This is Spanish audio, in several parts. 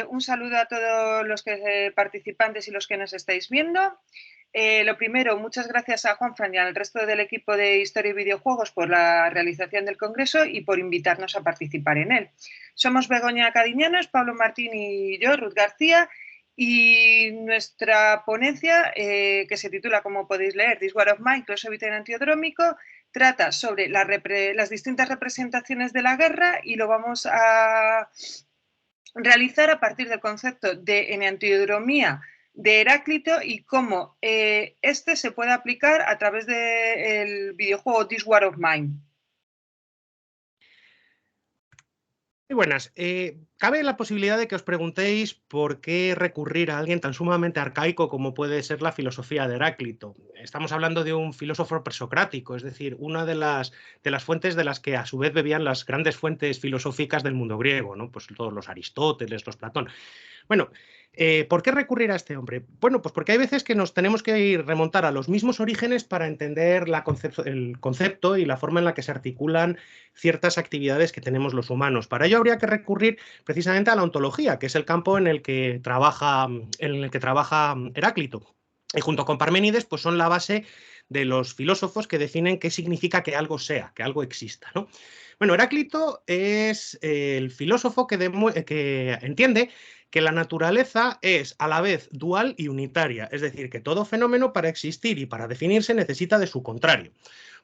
Un saludo a todos los participantes y los que nos estáis viendo. Lo primero, muchas gracias a Juanfran y al resto del equipo de Historia y Videojuegos por la realización del congreso y por invitarnos a participar en él. Somos Begoña Cadiñanos, Pablo Martín y yo, Ruth García, y nuestra ponencia, que se titula, como podéis leer, This War of Mine, Clausewitz en Antiodrómico, trata sobre las distintas representaciones de la guerra y lo vamos a realizar a partir del concepto de enantiodromía de Heráclito y cómo este se puede aplicar a través del videojuego This War of Mine. Muy buenas. Cabe la posibilidad de que os preguntéis por qué recurrir a alguien tan sumamente arcaico como puede ser la filosofía de Heráclito. Estamos hablando de un filósofo presocrático, es decir, una de las fuentes de las que a su vez bebían las grandes fuentes filosóficas del mundo griego, ¿no? Pues todos los Aristóteles, los Platón. Bueno, ¿por qué recurrir a este hombre? Bueno, pues porque hay veces que nos tenemos que remontar a los mismos orígenes para entender el concepto y la forma en la que se articulan ciertas actividades que tenemos los humanos. Para ello habría que recurrir precisamente a la ontología, que es el campo en el que trabaja Heráclito. Y junto con Parménides, pues son la base de los filósofos que definen qué significa que algo sea, que algo exista, ¿no? Bueno, Heráclito es el filósofo que entiende que la naturaleza es a la vez dual y unitaria, es decir, que todo fenómeno para existir y para definirse necesita de su contrario.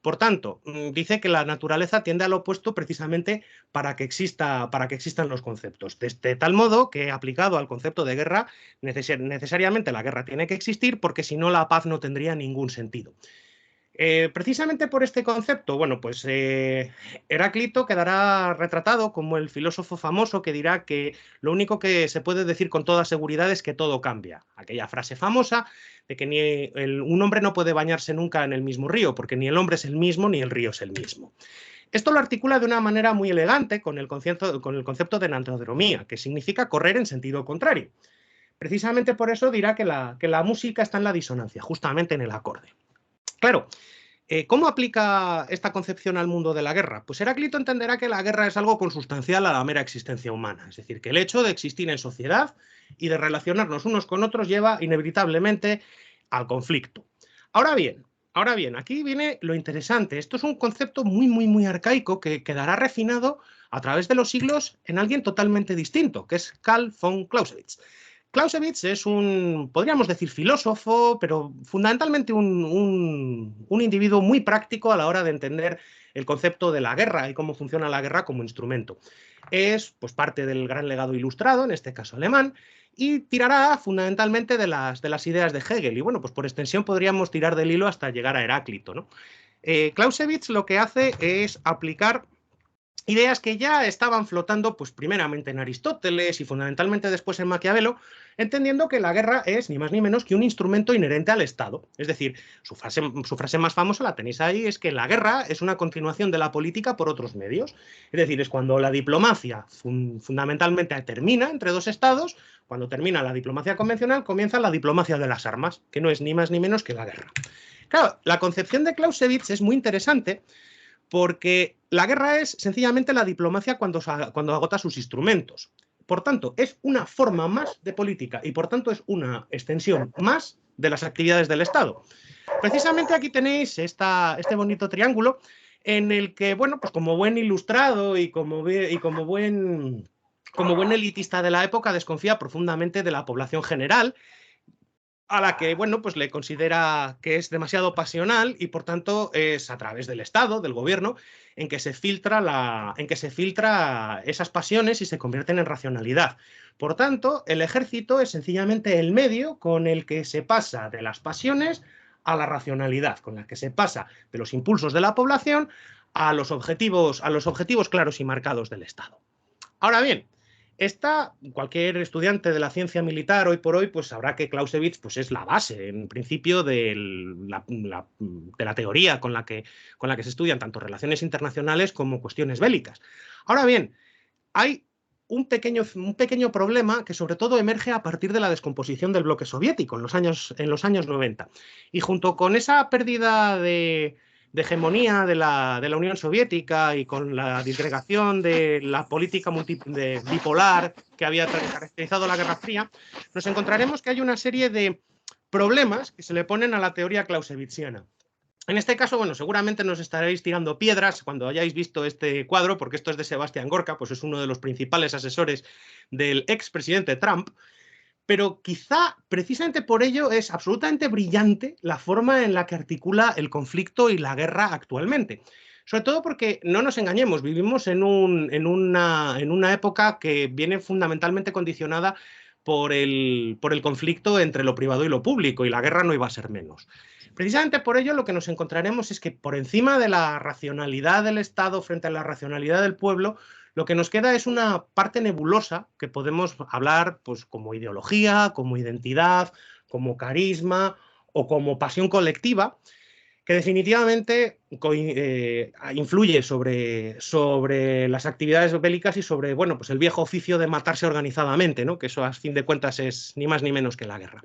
Por tanto, dice que la naturaleza tiende al opuesto precisamente para que existan los conceptos. De tal modo que, aplicado al concepto de guerra, necesariamente la guerra tiene que existir porque si no la paz no tendría ningún sentido. Precisamente por este concepto, bueno, pues Heráclito quedará retratado como el filósofo famoso que dirá que lo único que se puede decir con toda seguridad es que todo cambia. Aquella frase famosa de que un hombre no puede bañarse nunca en el mismo río, porque ni el hombre es el mismo ni el río es el mismo. Esto lo articula de una manera muy elegante con el concepto de enantiodromía, que significa correr en sentido contrario. Precisamente por eso dirá que la música está en la disonancia, justamente en el acorde. Claro, ¿cómo aplica esta concepción al mundo de la guerra? Pues Heráclito entenderá que la guerra es algo consustancial a la mera existencia humana, es decir, que el hecho de existir en sociedad y de relacionarnos unos con otros lleva inevitablemente al conflicto. Ahora bien, aquí viene lo interesante. Esto es un concepto muy, muy, muy arcaico que quedará refinado a través de los siglos en alguien totalmente distinto, que es Carl von Clausewitz. Clausewitz es podríamos decir, filósofo, pero fundamentalmente un individuo muy práctico a la hora de entender el concepto de la guerra y cómo funciona la guerra como instrumento. Es pues, parte del gran legado ilustrado, en este caso alemán, y tirará fundamentalmente de las ideas de Hegel. Y bueno, pues por extensión podríamos tirar del hilo hasta llegar a Heráclito, ¿no? Clausewitz lo que hace es aplicar ideas que ya estaban flotando, pues primeramente en Aristóteles y fundamentalmente después en Maquiavelo, entendiendo que la guerra es ni más ni menos que un instrumento inherente al Estado. Es decir, su frase más famosa, la tenéis ahí, es que la guerra es una continuación de la política por otros medios. Es decir, es cuando la diplomacia fundamentalmente termina entre dos estados, cuando termina la diplomacia convencional, comienza la diplomacia de las armas, que no es ni más ni menos que la guerra. Claro, la concepción de Clausewitz es muy interesante porque la guerra es sencillamente la diplomacia cuando agota sus instrumentos. Por tanto, es una forma más de política y por tanto es una extensión más de las actividades del Estado. Precisamente aquí tenéis este bonito triángulo en el que, bueno, pues como buen ilustrado y como buen elitista de la época, desconfía profundamente de la población general, a la que, bueno, pues le considera que es demasiado pasional y por tanto es a través del Estado, del gobierno, en que se filtra esas pasiones y se convierten en racionalidad. Por tanto, el ejército es sencillamente el medio con el que se pasa de las pasiones a la racionalidad, con la que se pasa de los impulsos de la población a los objetivos claros y marcados del Estado. Ahora bien, cualquier estudiante de la ciencia militar hoy por hoy pues sabrá que Clausewitz pues, es la base, en principio, de la teoría con la que se estudian tanto relaciones internacionales como cuestiones bélicas. Ahora bien, hay un pequeño problema que sobre todo emerge a partir de la descomposición del bloque soviético en los años 90. Y junto con esa pérdida de hegemonía de la Unión Soviética y con la disgregación de la política bipolar que había caracterizado la Guerra Fría, nos encontraremos que hay una serie de problemas que se le ponen a la teoría clausewitziana. En este caso, bueno, seguramente nos estaréis tirando piedras cuando hayáis visto este cuadro, porque esto es de Sebastián Gorka, pues es uno de los principales asesores del expresidente Trump, pero quizá precisamente por ello es absolutamente brillante la forma en la que articula el conflicto y la guerra actualmente. Sobre todo porque, no nos engañemos, vivimos en una época que viene fundamentalmente condicionada por el conflicto entre lo privado y lo público, y la guerra no iba a ser menos. Precisamente por ello lo que nos encontraremos es que por encima de la racionalidad del Estado frente a la racionalidad del pueblo, lo que nos queda es una parte nebulosa que podemos hablar pues, como ideología, como identidad, como carisma o como pasión colectiva, que definitivamente influye sobre las actividades bélicas y sobre bueno, pues el viejo oficio de matarse organizadamente, ¿no? Que eso a fin de cuentas es ni más ni menos que la guerra.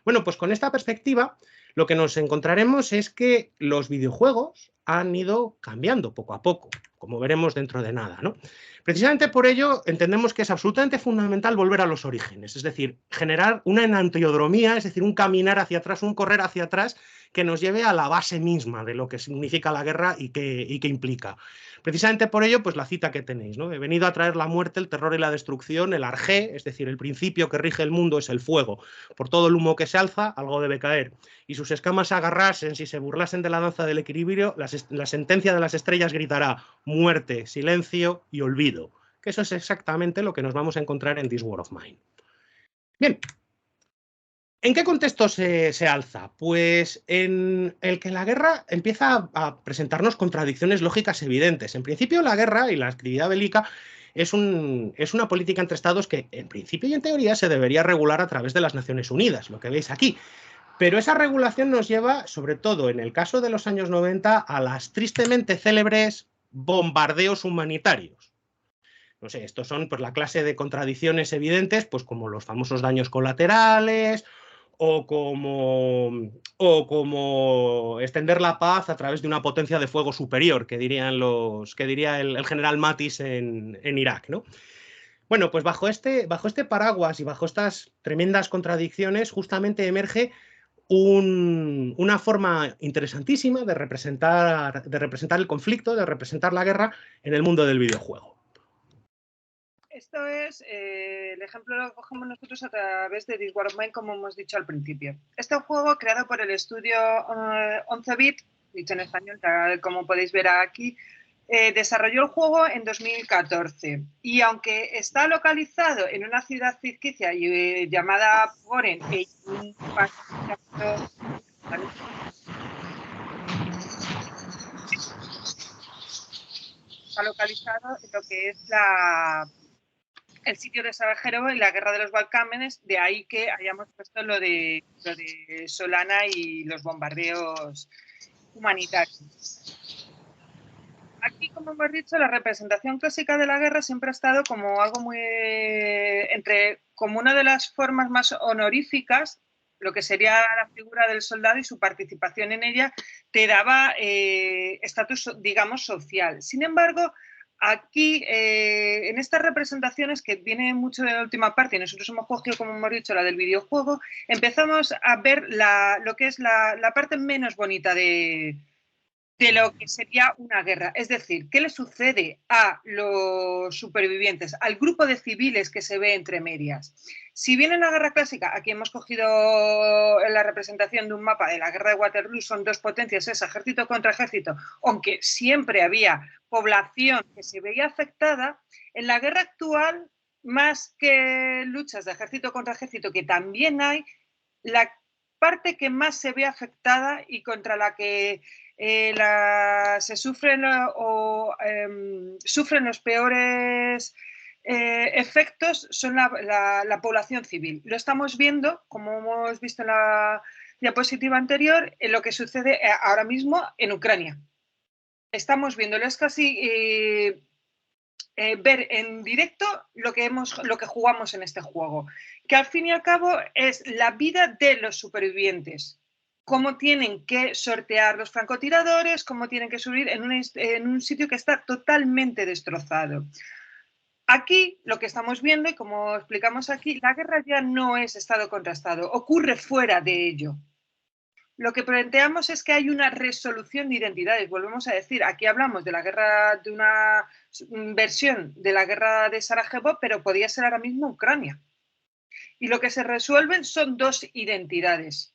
Bueno, pues con esta perspectiva lo que nos encontraremos es que los videojuegos han ido cambiando poco a poco, como veremos dentro de nada, ¿no? Precisamente por ello entendemos que es absolutamente fundamental volver a los orígenes, es decir, generar una enantiodromía, es decir, un caminar hacia atrás, un correr hacia atrás que nos lleve a la base misma de lo que significa la guerra y que implica. Precisamente por ello, pues la cita que tenéis, ¿no? He venido a traer la muerte, el terror y la destrucción, el arjé, es decir, el principio que rige el mundo es el fuego. Por todo el humo que se alza, algo debe caer. Y sus escamas se agarrasen, si se burlasen de la danza del equilibrio, la sentencia de las estrellas gritará muerte, silencio y olvido. Que eso es exactamente lo que nos vamos a encontrar en This War of Mine. Bien, ¿en qué contexto se alza? Pues en el que la guerra empieza a presentarnos contradicciones lógicas evidentes. En principio, la guerra y la actividad bélica es una política entre estados que, en principio y en teoría, se debería regular a través de las Naciones Unidas, lo que veis aquí. Pero esa regulación nos lleva, sobre todo en el caso de los años 90, a las tristemente célebres bombardeos humanitarios. No sé, estos son pues, la clase de contradicciones evidentes, pues como los famosos daños colaterales o como extender la paz a través de una potencia de fuego superior, que diría el general Mattis en Irak, ¿no? Bueno, pues bajo este paraguas y bajo estas tremendas contradicciones, justamente emerge una forma interesantísima de representar el conflicto, de representar la guerra en el mundo del videojuego. Esto es, el ejemplo lo cogemos nosotros a través de This War of Mine, como hemos dicho al principio. Este juego, creado por el estudio 11-bit, dicho en español, como podéis ver aquí, desarrolló el juego en 2014 y aunque está localizado en una ciudad ficticia llamada Foren, está localizado en lo que es el sitio de Sarajevo y la guerra de los Balcámenes, de ahí que hayamos puesto lo de Solana y los bombardeos humanitarios. Aquí, como hemos dicho, la representación clásica de la guerra siempre ha estado como algo muy como una de las formas más honoríficas, lo que sería la figura del soldado y su participación en ella te daba estatus, digamos, social. Sin embargo, aquí, en estas representaciones que viene mucho de la última parte, y nosotros hemos cogido, como hemos dicho, la del videojuego, empezamos a ver lo que es la parte menos bonita de lo que sería una guerra. Es decir, ¿qué le sucede a los supervivientes, al grupo de civiles que se ve entre medias? Si bien en la guerra clásica, aquí hemos cogido la representación de un mapa de la guerra de Waterloo, son dos potencias, es ejército contra ejército, aunque siempre había población que se veía afectada, en la guerra actual, más que luchas de ejército contra ejército, que también hay, la parte que más se ve afectada y contra la que se sufren sufren los peores efectos son la población civil. Lo estamos viendo, como hemos visto en la diapositiva anterior, en lo que sucede ahora mismo en Ucrania. Estamos viéndolo, es casi ver en directo lo que jugamos en este juego, que al fin y al cabo es la vida de los supervivientes. cómo tienen que sortear los francotiradores, cómo tienen que subir en un sitio que está totalmente destrozado. Aquí lo que estamos viendo, y como explicamos aquí, la guerra ya no es estado contra estado, ocurre fuera de ello. Lo que planteamos es que hay una resolución de identidades. Volvemos a decir, aquí hablamos de la guerra, de una versión de la guerra de Sarajevo, pero podía ser ahora mismo Ucrania. Y lo que se resuelven son dos identidades.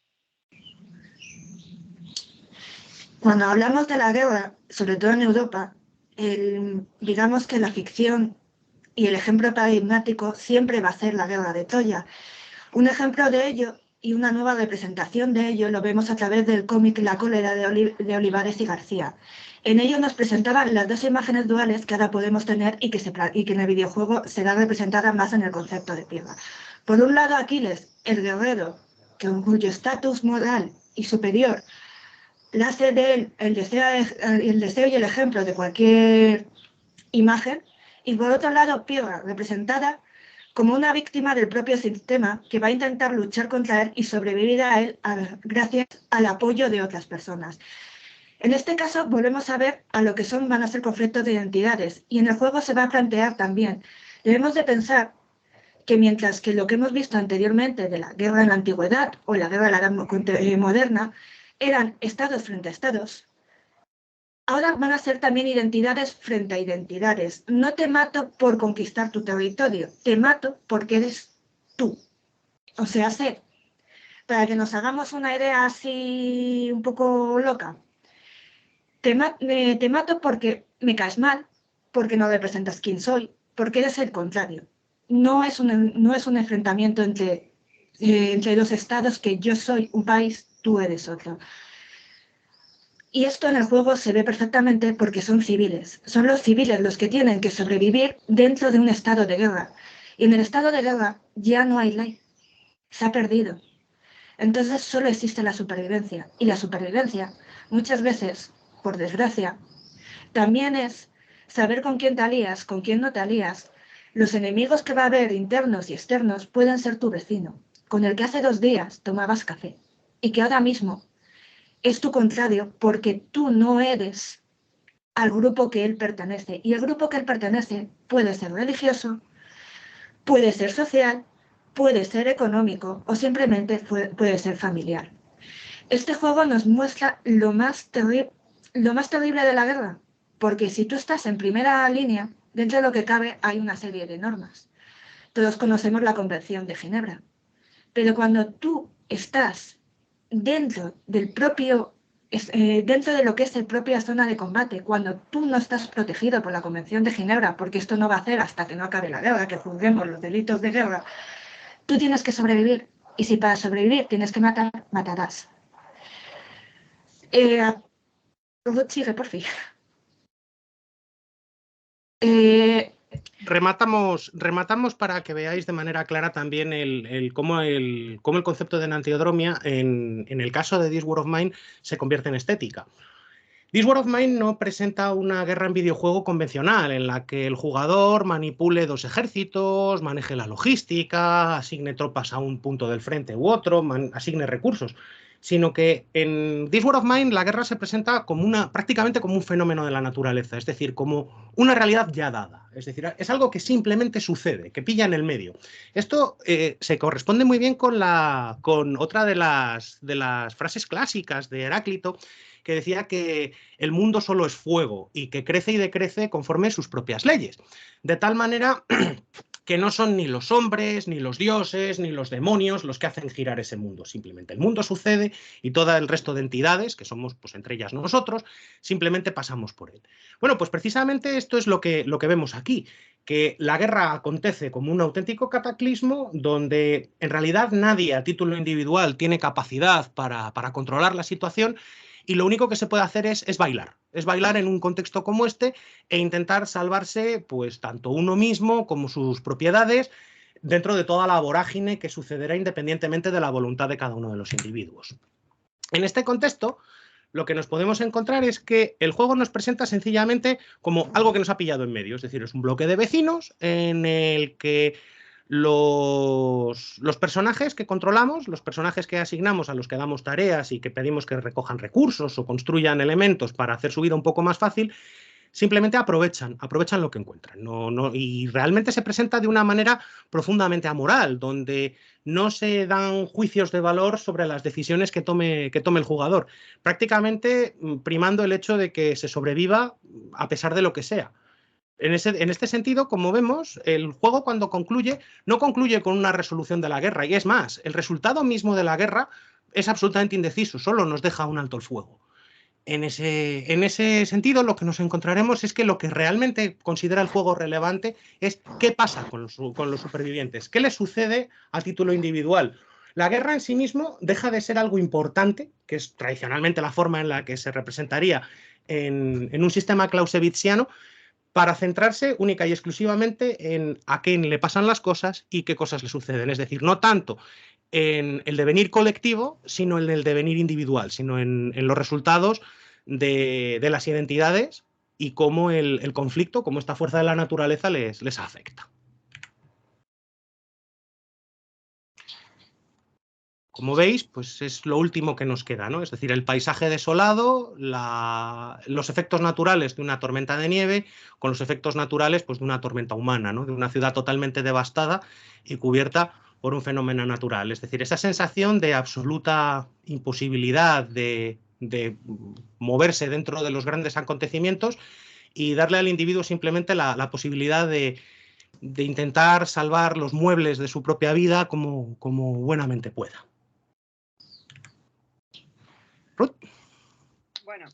Cuando hablamos de la guerra, sobre todo en Europa, digamos que la ficción y el ejemplo paradigmático siempre va a ser la guerra de Troya. Un ejemplo de ello y una nueva representación de ello lo vemos a través del cómic La cólera de Olivares y García. En ello nos presentaban las dos imágenes duales que ahora podemos tener y que en el videojuego serán representadas más en el concepto de tierra. Por un lado, Aquiles, el guerrero, cuyo estatus moral y superior hace de él el deseo y el ejemplo de cualquier imagen, y por otro lado, Pirra, representada como una víctima del propio sistema que va a intentar luchar contra él y sobrevivir a él gracias al apoyo de otras personas. En este caso, volvemos a ver a lo que van a ser conflictos de identidades, y en el juego se va a plantear también. Debemos de pensar que mientras que lo que hemos visto anteriormente de la guerra en la antigüedad o la guerra de la edad moderna eran estados frente a estados, ahora van a ser también identidades frente a identidades. No te mato por conquistar tu territorio, te mato porque eres tú. O sea, para que nos hagamos una idea así un poco loca, te mato porque me caes mal, porque no representas quién soy, porque eres el contrario. No es un enfrentamiento entre dos estados que yo soy un país, tú eres otro. Y esto en el juego se ve perfectamente porque son civiles. Son los civiles los que tienen que sobrevivir dentro de un estado de guerra. Y en el estado de guerra ya no hay ley. Se ha perdido. Entonces solo existe la supervivencia. Y la supervivencia, muchas veces, por desgracia, también es saber con quién te alías, con quién no te alías. Los enemigos que va a haber, internos y externos, pueden ser tu vecino, con el que hace 2 días tomabas café. Y que ahora mismo es tu contrario porque tú no eres al grupo que él pertenece. Y el grupo que él pertenece puede ser religioso, puede ser social, puede ser económico o simplemente puede ser familiar. Este juego nos muestra lo más terrible de la guerra, porque si tú estás en primera línea, dentro de lo que cabe hay una serie de normas. Todos conocemos la Convención de Ginebra, pero cuando tú estás dentro del propio dentro de lo que es la propia zona de combate, cuando tú no estás protegido por la Convención de Ginebra, porque esto no va a hacer hasta que no acabe la guerra, que juzguemos los delitos de guerra, tú tienes que sobrevivir. Y si para sobrevivir tienes que matar, matarás. Sigue, por fin. Rematamos para que veáis de manera clara también cómo el concepto de enantiodromia en el caso de This War of Mine se convierte en estética. This War of Mine no presenta una guerra en videojuego convencional en la que el jugador manipule 2 ejércitos, maneje la logística, asigne tropas a un punto del frente u otro, asigne recursos, sino que en This War of Mine la guerra se presenta prácticamente como un fenómeno de la naturaleza, es decir, como una realidad ya dada. Es decir, es algo que simplemente sucede, que pilla en el medio. Esto se corresponde muy bien con otra de las frases clásicas de Heráclito, que decía que el mundo solo es fuego y que crece y decrece conforme sus propias leyes. De tal manera que no son ni los hombres, ni los dioses, ni los demonios los que hacen girar ese mundo. Simplemente el mundo sucede y todo el resto de entidades, que somos pues entre ellas nosotros, simplemente pasamos por él. Bueno, pues precisamente esto es lo que vemos aquí, que la guerra acontece como un auténtico cataclismo donde en realidad nadie a título individual tiene capacidad para controlar la situación, y lo único que se puede hacer es bailar en un contexto como este e intentar salvarse pues tanto uno mismo como sus propiedades dentro de toda la vorágine que sucederá independientemente de la voluntad de cada uno de los individuos. En este contexto, lo que nos podemos encontrar es que el juego nos presenta sencillamente como algo que nos ha pillado en medio, es decir, es un bloque de vecinos en el que los personajes que controlamos, los personajes que asignamos, a los que damos tareas y que pedimos que recojan recursos o construyan elementos para hacer su vida un poco más fácil, simplemente aprovechan lo que encuentran. Y realmente se presenta de una manera profundamente amoral, donde no se dan juicios de valor sobre las decisiones que tome el jugador, prácticamente primando el hecho de que se sobreviva a pesar de lo que sea. En este sentido, como vemos, el juego cuando concluye, no concluye con una resolución de la guerra, y es más, el resultado mismo de la guerra es absolutamente indeciso, solo nos deja un alto el fuego. En ese sentido, lo que nos encontraremos es que lo que realmente considera el juego relevante es qué pasa con los supervivientes, qué les sucede a título individual. La guerra en sí mismo deja de ser algo importante, que es tradicionalmente la forma en la que se representaría en un sistema clausewitziano, para centrarse única y exclusivamente en a quién le pasan las cosas y qué cosas le suceden. Es decir, no tanto en el devenir colectivo, sino en el devenir individual, sino en los resultados de las identidades y cómo el conflicto, cómo esta fuerza de la naturaleza les afecta. Como veis, pues es lo último que nos queda, ¿no? Es decir, el paisaje desolado, los efectos naturales de una tormenta de nieve, con los efectos naturales pues, de una tormenta humana, ¿no? De una ciudad totalmente devastada y cubierta por un fenómeno natural. Es decir, esa sensación de absoluta imposibilidad de moverse dentro de los grandes acontecimientos y darle al individuo simplemente la posibilidad de intentar salvar los muebles de su propia vida como buenamente pueda. Ruth. Bueno,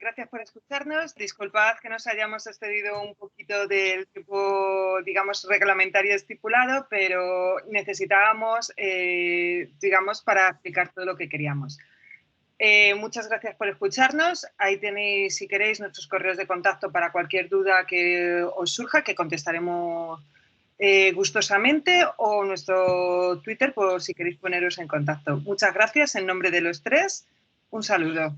gracias por escucharnos. Disculpad que nos hayamos excedido un poquito del tiempo, digamos, reglamentario estipulado, pero necesitábamos, digamos, para explicar todo lo que queríamos. Muchas gracias por escucharnos. Ahí tenéis, si queréis, nuestros correos de contacto para cualquier duda que os surja, que contestaremos gustosamente, o nuestro Twitter por si queréis poneros en contacto. Muchas gracias en nombre de los tres. Un saludo.